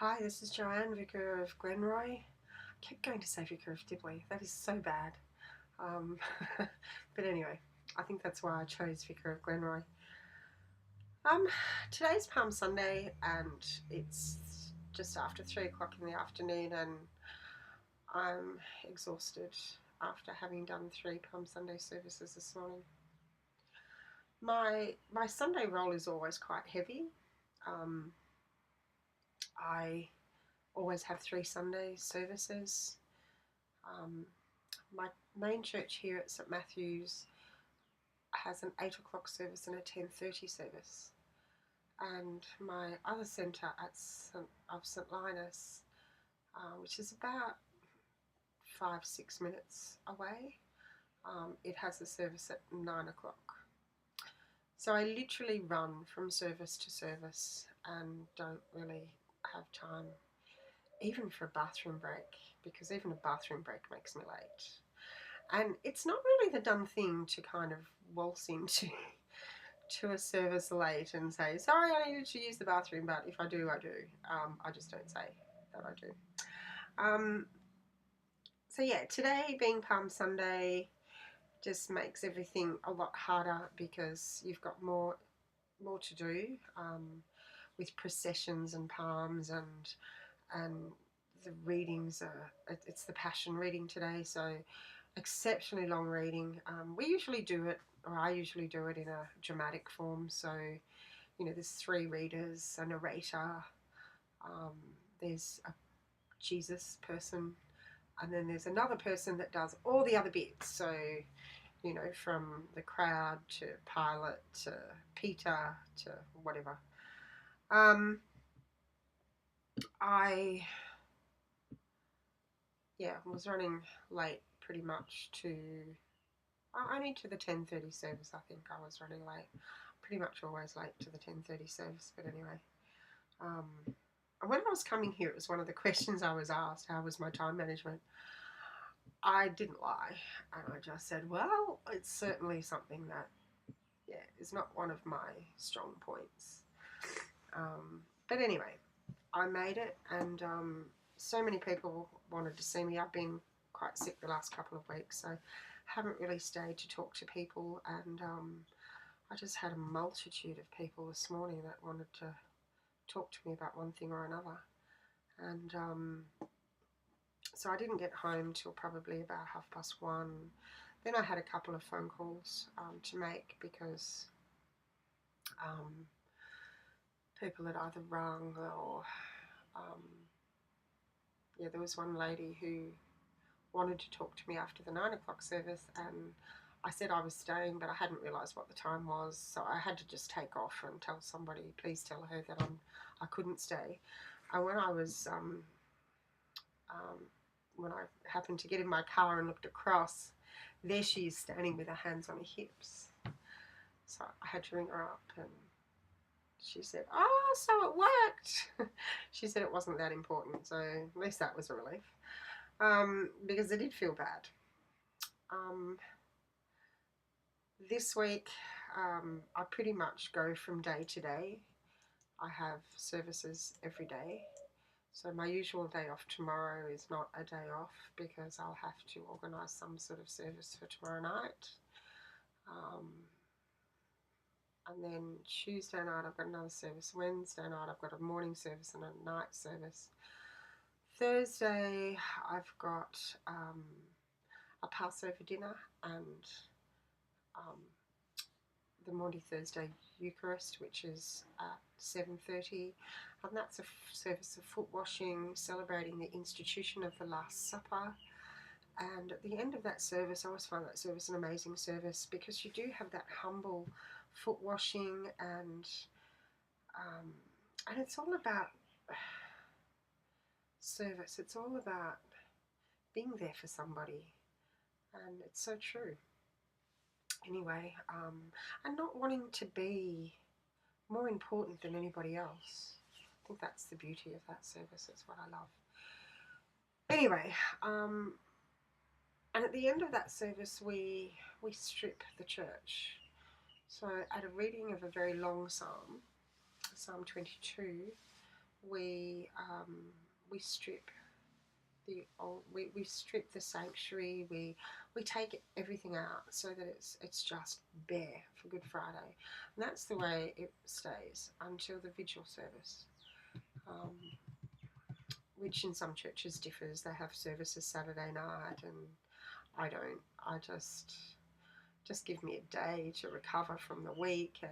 Hi, this is Joanne, Vicar of Glenroy. I kept going to say Vicar of Dibley. That is so bad. Um, but anyway, I think that's why I chose Vicar of Glenroy. Um, Today's Palm Sunday, and it's just after 3 o'clock in the afternoon, and I'm exhausted after having done 3 Palm Sunday services this morning. My Sunday roll is always quite heavy. Um, I always have 3 Sunday services. My main church here at St Matthew's has an 8 o'clock service and a 10:30 service, and my other centre at St Linus, which is about 5-6 minutes away, it has a service at 9 o'clock. So I literally run from service to service and don't really have time even for a bathroom break, because even a bathroom break makes me late. And it's not really the done thing to kind of waltz into to a service late and say, sorry, I needed to use the bathroom, but if I do, I do. I just don't say that I do. So yeah, today being Palm Sunday just makes everything a lot harder because you've got more to do with processions and palms and the readings are, it's the Passion reading today, so exceptionally long reading. We usually do it, or I usually do it in a dramatic form. So, there's 3 readers, a narrator, um, there's a Jesus person, and then there's another person that does all the other bits. So, from the crowd to Pilate to Peter to whatever. I was running late pretty much to only to the 10:30 service. I think I was running late. Pretty much always late to the 10:30 service. But anyway, when I was coming here, it was one of the questions I was asked. How was my time management? I didn't lie, and I just said, well, it's certainly something that is not one of my strong points. But anyway, I made it, and so many people wanted to see me. I've been quite sick the last couple of weeks, so haven't really stayed to talk to people, and I just had a multitude of people this morning that wanted to talk to me about one thing or another, and so I didn't get home till probably about 1:30. Then I had a couple of phone calls to make because people had either rung or there was one lady who wanted to talk to me after the 9 o'clock service, and I said I was staying, but I hadn't realised what the time was, so I had to just take off and tell somebody, please tell her that I couldn't stay. And when I was when I happened to get in my car and looked across, there she is standing with her hands on her hips. So I had to ring her up, and she said, oh, so it worked. She said it wasn't that important, so at least that was a relief, because I did feel bad. This week, I pretty much go from day to day. I have services every day. So my usual day off tomorrow is not a day off because I'll have to organise some sort of service for tomorrow night. And then Tuesday night I've got another service. Wednesday night I've got a morning service and a night service. Thursday I've got a Passover dinner and the Maundy Thursday Eucharist, which is at 7:30, and that's a service of foot washing, celebrating the institution of the Last Supper. And at the end of that service, I always find that service an amazing service because you do have that humble foot washing, and it's all about service. It's all about being there for somebody, and it's so true. Anyway, and not wanting to be more important than anybody else. I think that's the beauty of that service. It's what I love. Anyway, and at the end of that service, we strip the church. So at a reading of a very long psalm, Psalm 22, we strip we strip the sanctuary. We take everything out so that it's just bare for Good Friday, and that's the way it stays until the vigil service, um, which in some churches differs. They have services Saturday night, and I don't. I just give me a day to recover from the week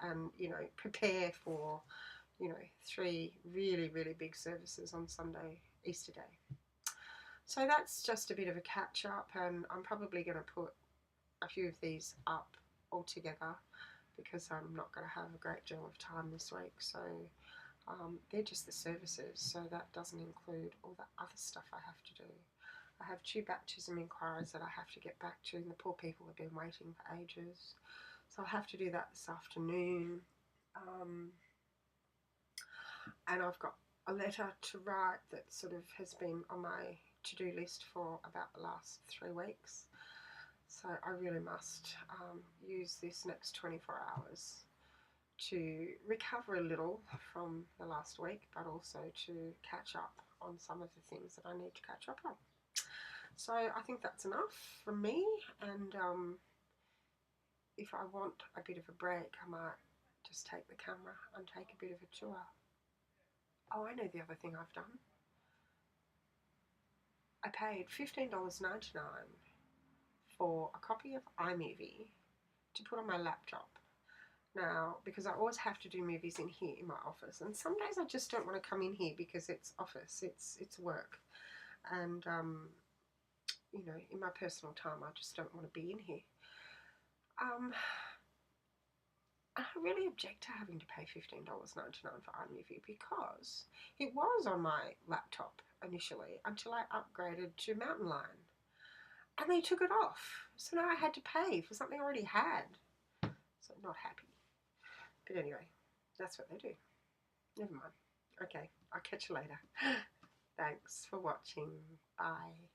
and prepare for 3 really really big services on Sunday, Easter Day. So that's just a bit of a catch up, and I'm probably going to put a few of these up all together because I'm not going to have a great deal of time this week. So they're just the services, so that doesn't include all the other stuff I have to do. I have 2 baptism inquiries that I have to get back to, and the poor people have been waiting for ages. So I'll have to do that this afternoon. And I've got a letter to write that sort of has been on my to-do list for about the last 3 weeks. So I really must use this next 24 hours to recover a little from the last week, but also to catch up on some of the things that I need to catch up on. So I think that's enough from me, and if I want a bit of a break, I might just take the camera and take a bit of a tour. Oh, I know the other thing I've done. I paid $15.99 for a copy of iMovie to put on my laptop. Now, because I always have to do movies in here in my office, and some days I just don't want to come in here because it's office, it's work, and in my personal time I just don't want to be in here. I really object to having to pay $15.99 for iMovie because it was on my laptop initially until I upgraded to Mountain Lion, and they took it off. So now I had to pay for something I already had. So not happy. But anyway, that's what they do. Never mind. Okay, I'll catch you later. Thanks for watching. Bye.